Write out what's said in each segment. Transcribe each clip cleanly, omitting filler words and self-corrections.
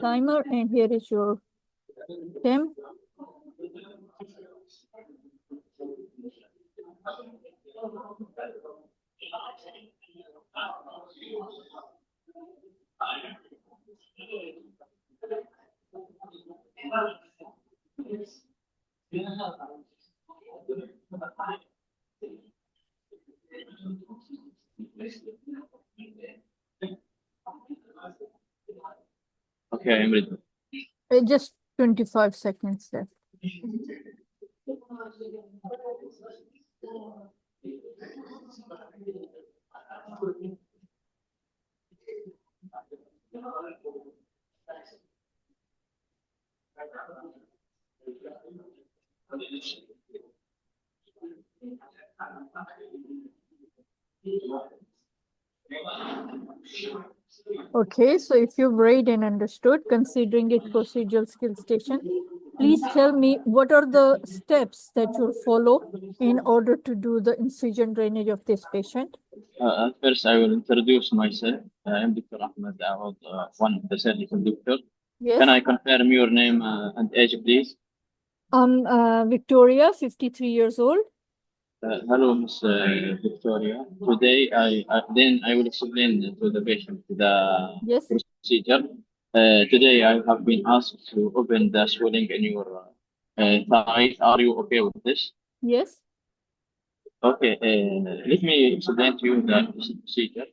timer, and here is your temp. Okay, I'm ready. Just 25 seconds left. Okay, so if you've read and understood, considering it procedural skill station, please tell me what are the steps that you'll follow in order to do the incision drainage of this patient? At first, I will introduce myself. I'm Dr. Ahmed Awad, one of the surgical doctor. Yes. Can I confirm your name and age, please? I'm Victoria, 53 years old. Hello, Miss Victoria. Today, I will explain to the patient the Yes. procedure. Today, I have been asked to open the swelling in your thigh. Are you okay with this? Yes. Okay. Let me explain to you the procedure.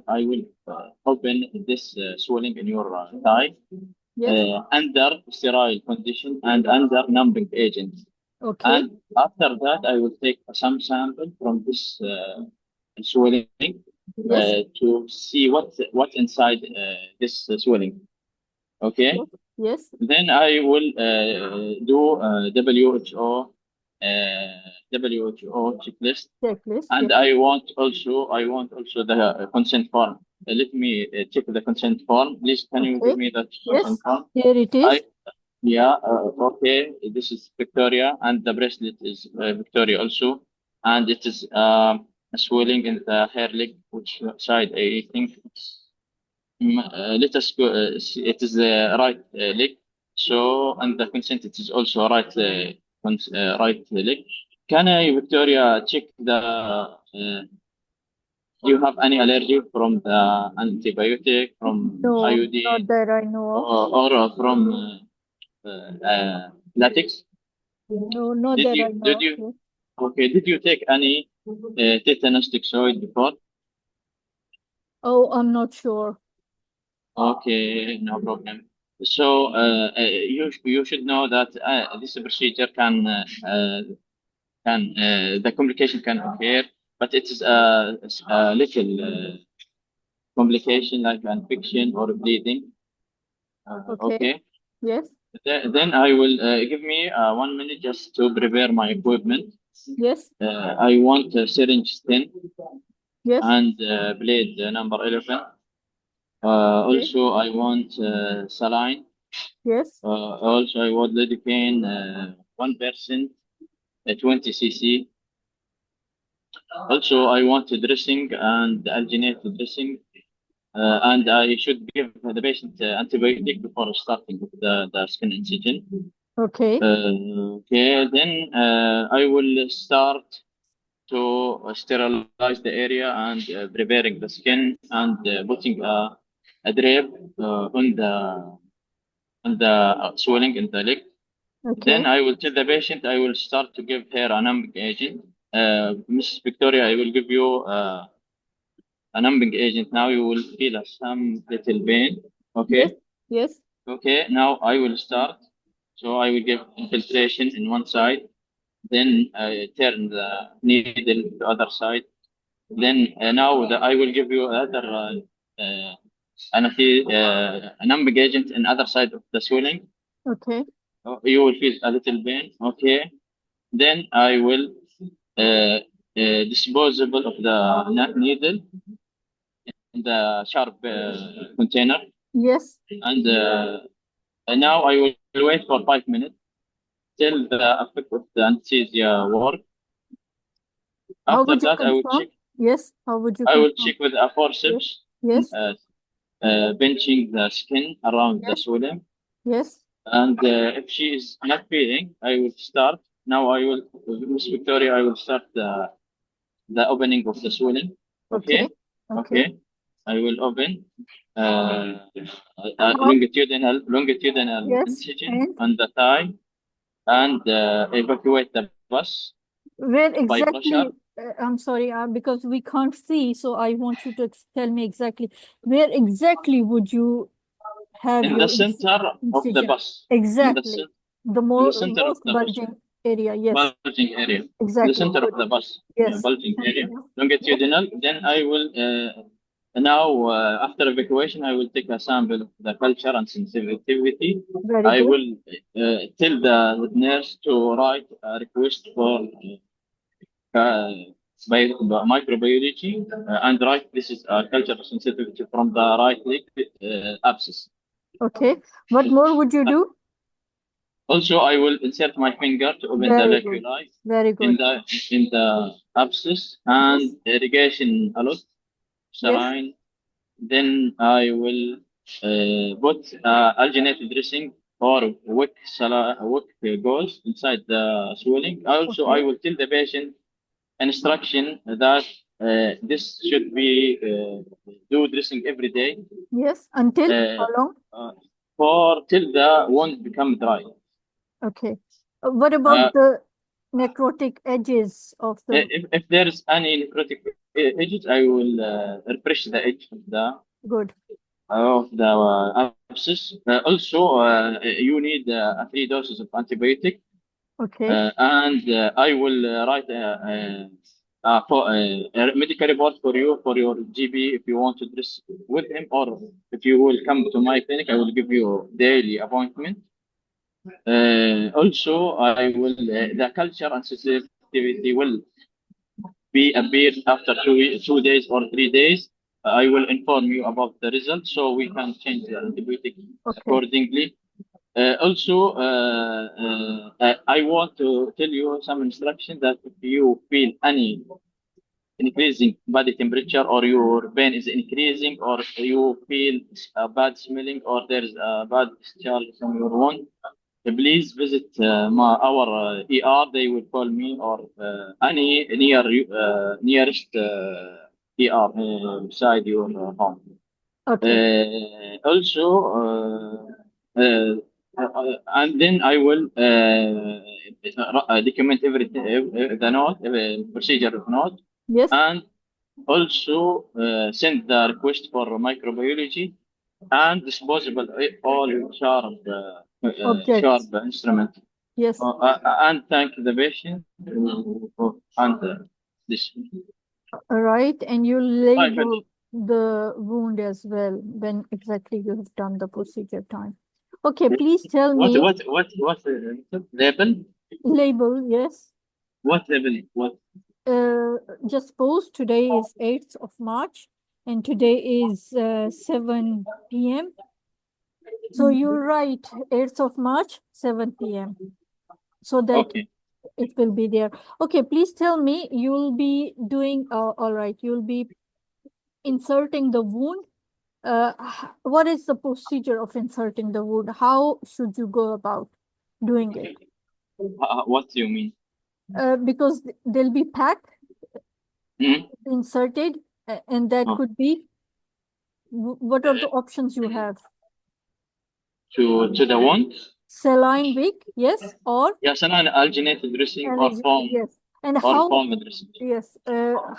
I will open this swelling in your thigh. Yes. Under sterile condition and under numbing agent. Okay. And after that, I will take some sample from this swelling Yes. to see what's inside this swelling. Okay. Yes. Then I will do WHO checklist. And Yes. I want also the consent form. Let me check the consent form. Please, can you give me that consent form? Here it is. Okay. This is Victoria, and the bracelet is Victoria also, and it is a swelling in the hair leg, which side I think. Let us go. It is the right leg. So, and the consent it is also right right leg. Can I, Victoria, check the? Do you have any allergy from the antibiotic, from No, iodine, not that I know of. or from latex? No, not Did that you I know did you of. okay? Did you take any tetanus toxoid before? Oh, I'm not sure. Okay, no problem. So you should know that this procedure the complication can occur, but it is a little complication like infection or bleeding. Okay. Yes. Then I will give me 1 minute just to prepare my equipment. Yes. I want a syringe 10 Yes. and blade number 11. Also, I want saline. Yes. Also, I want lidocaine 1%, 20 cc. Also, I want a dressing and alginate dressing. And I should give the patient antibiotic before starting with the skin incision. Okay. Okay, then I will start to sterilize the area and preparing the skin and putting a drape on the swelling in the leg. Okay. Then I will tell the patient I will start to give her a numbing agent. Mrs. Victoria, I will give you a numbing agent. Now you will feel some little pain. Okay. Yes. Yes. Okay. Now I will start. So I will give infiltration in one side. Then turn the needle to the other side. Then now I will give you another a numbing agent in other side of the swelling. Okay. You will feel a little pain. Okay. Then I will disposable of the needle in the sharp container. Yes. And now I will wait for 5 minutes till the effect of the anesthesia work. How After would you that, I will confirm? check. Yes. How would you I will confirm? check with a forceps. Yes. pinching the skin around the Yes. swelling. Yes. And if she is not feeling, I will start. Now I will, Miss Victoria, I will start the opening of the swelling. Okay. Okay. Okay. Okay. I will open How- longitudinal Yes. incision And on the thigh and evacuate the pus where by exactly? pressure. I'm sorry, because we can't see, so I want you to tell me exactly where exactly would you have In your the center of the incision? bus. Exactly. The In the center of most the bus. bulging area. Yes. Bulging area. In the Exactly. center of Good. the bus. Yes. Bulging area. Yes. Longitudinal. Then I will now after evacuation I will take a sample of the culture and sensitivity. Very I good. will tell the nurse to write a request for microbiology and write this is a culture sensitivity from the right leg abscess. Okay. What more would you do? Also, I will insert my finger to open the Very good. laculi Very in good. the abscess and Yes. irrigation a lot, Yes. saline. Then I will put alginated dressing or wick gauze inside the swelling. Also, I Okay. will tell the patient instruction that this should be do dressing every day Yes. Until uh, how long? for till the wound become dry. Okay. What Uh, about the necrotic edges of the? if there is any necrotic edges, I will refresh the edge Good. of the abscess. Also, you need 3 doses of antibiotic, Okay. and I will write a medical report for you for your GB if you want to dress with him, or if you will come to my clinic, I will give you daily appointment. Also, I will the culture and sensitivity will be appeared after 2 days or 3 days. I will inform you about the results so we can change the antibiotic Okay. accordingly. Also, I want to tell you some instruction that if you feel any increasing body temperature or your pain is increasing or you feel bad smelling or there's a bad discharge from your wound, please visit our ER. They will call me or any nearest ER beside your home. Okay. Also, and then I will document everything, the note, procedure note, Yes. and also send the request for microbiology and disposable all sharp Objects. instrument. Yes. And thank the patient and this. All right. And you I label the wound as well when exactly you have done the procedure time. Okay. Please tell What me label? label. Yes. What label? What? Just suppose today is 8th of March and today is 7 p.m. So you write 8th of March, 7 p.m. so that Okay. it will be there. Okay, please tell me, you'll be doing, all right, you'll be inserting the wound. What is the procedure of inserting the wound? How should you go about doing it? What do you mean? Because they'll be packed, Hmm? inserted, and that Oh. could be, what are the options you have? To the wound? Saline wick, yes, or Yes, an alginated dressing or foam yes. And or how, foam dressing. yes,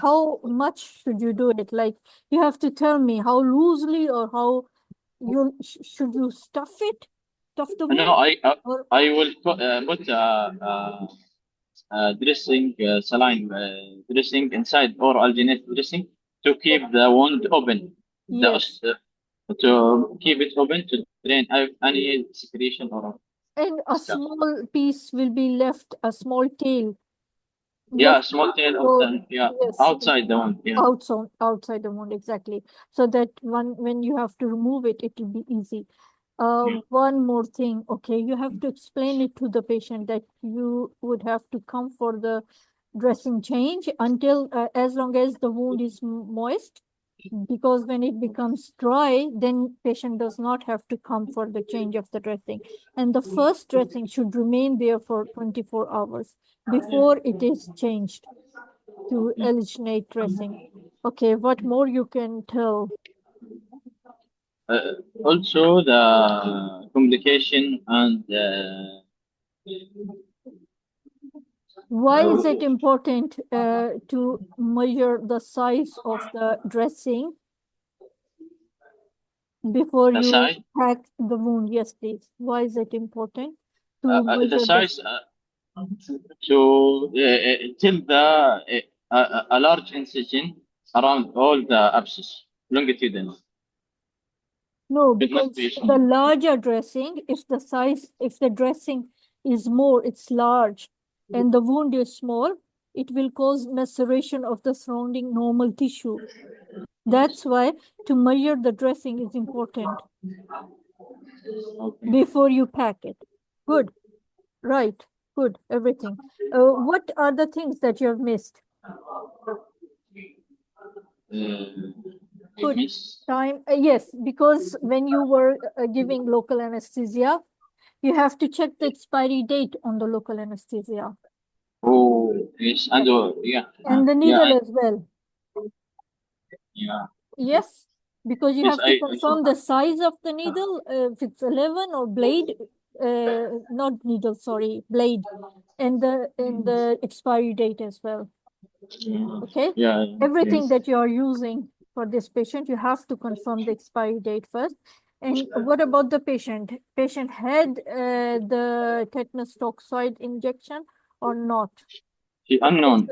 how much should you do it? Like, you have to tell me how loosely or how you should you stuff it? Stuff the wound? No, Or I will put dressing saline dressing inside or alginate dressing to keep the wound open. yes. To keep it open to drain any secretion or And a stuff. small piece will be left, a small tail. Yeah, Left small tail of for, the yes, outside the wound. Yeah. outside the wound, exactly. So that when you have to remove it, it will be easy. Yeah. One more thing, okay, you have to explain it to the patient that you would have to come for the dressing change until as long as the wound is moist. because when it becomes dry, then patient does not have to come for the change of the dressing. And the first dressing should remain there for 24 hours before it is changed to alginate dressing. Okay, what more you can tell? Also, the complication and Why is it important to measure the size of the dressing before the you size, pack the wound? Yes, please. Why is it important to the measure size to till a large incision around all the abscess, longitudinal. No, It must because be the larger dressing, if the dressing is more, it's large, and the wound is small, it will cause maceration of the surrounding normal tissue. That's why to measure the dressing is important okay. before you pack it. Good. Right. Good. Everything. What are the things that you have missed? Good. Time. Yes, because when you were giving local anesthesia, you have to check the expiry date on the local anesthesia. Oh, yes, and yeah. And the needle as well. Yeah. Yes, because you Yes, have to confirm the size of the needle, if it's 11 or blade, not needle, sorry, blade, and the expiry date as well. Okay. Yeah. Everything Yes. that you are using for this patient, you have to confirm the expiry date first. And what about the patient? Patient had the tetanus toxoid injection or not? She unknown.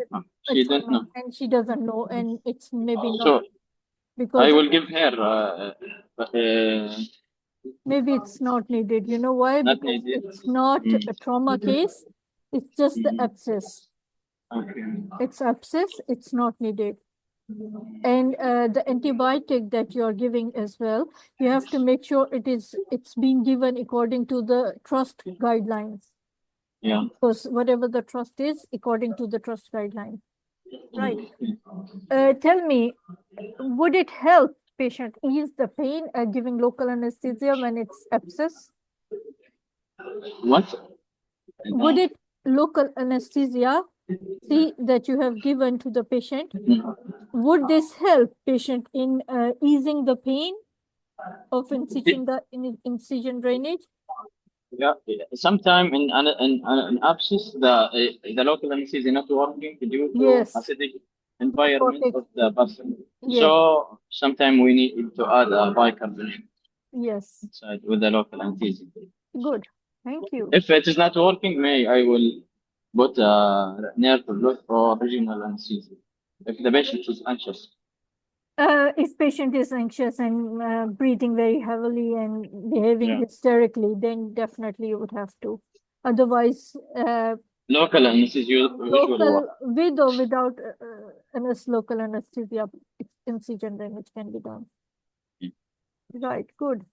She It's don't know. and she doesn't know, and it's maybe not So because I will give her. maybe it's not needed. You know why? Not Because needed. it's not a trauma case. It's just the abscess. Okay. It's abscess. It's not needed. And the antibiotic that you are giving as well, you have to make sure it's being given according to the trust guidelines. Yeah. Because whatever the trust is, according to the trust guidelines. Right. Tell me, would it help patient ease the pain giving local anesthesia when it's abscess? What? Would it local anesthesia, see that you have given to the patient, would this help patient in easing the pain of incision drainage? Yeah. Sometime in an abscess, the local anesthesia not working due to Yes. acidic environment of the person. Yes. So sometimes we need to add a bicarbonate Yes. inside with the local anesthesia. Good. Thank you. If it is not working, I will put a nerve block or regional anesthesia. If the patient is anxious. If patient is anxious and breathing very heavily and behaving hysterically, then definitely you would have to. Otherwise, local anesthesia local with or without local anesthesia, incision drainage can be done. Right. Good.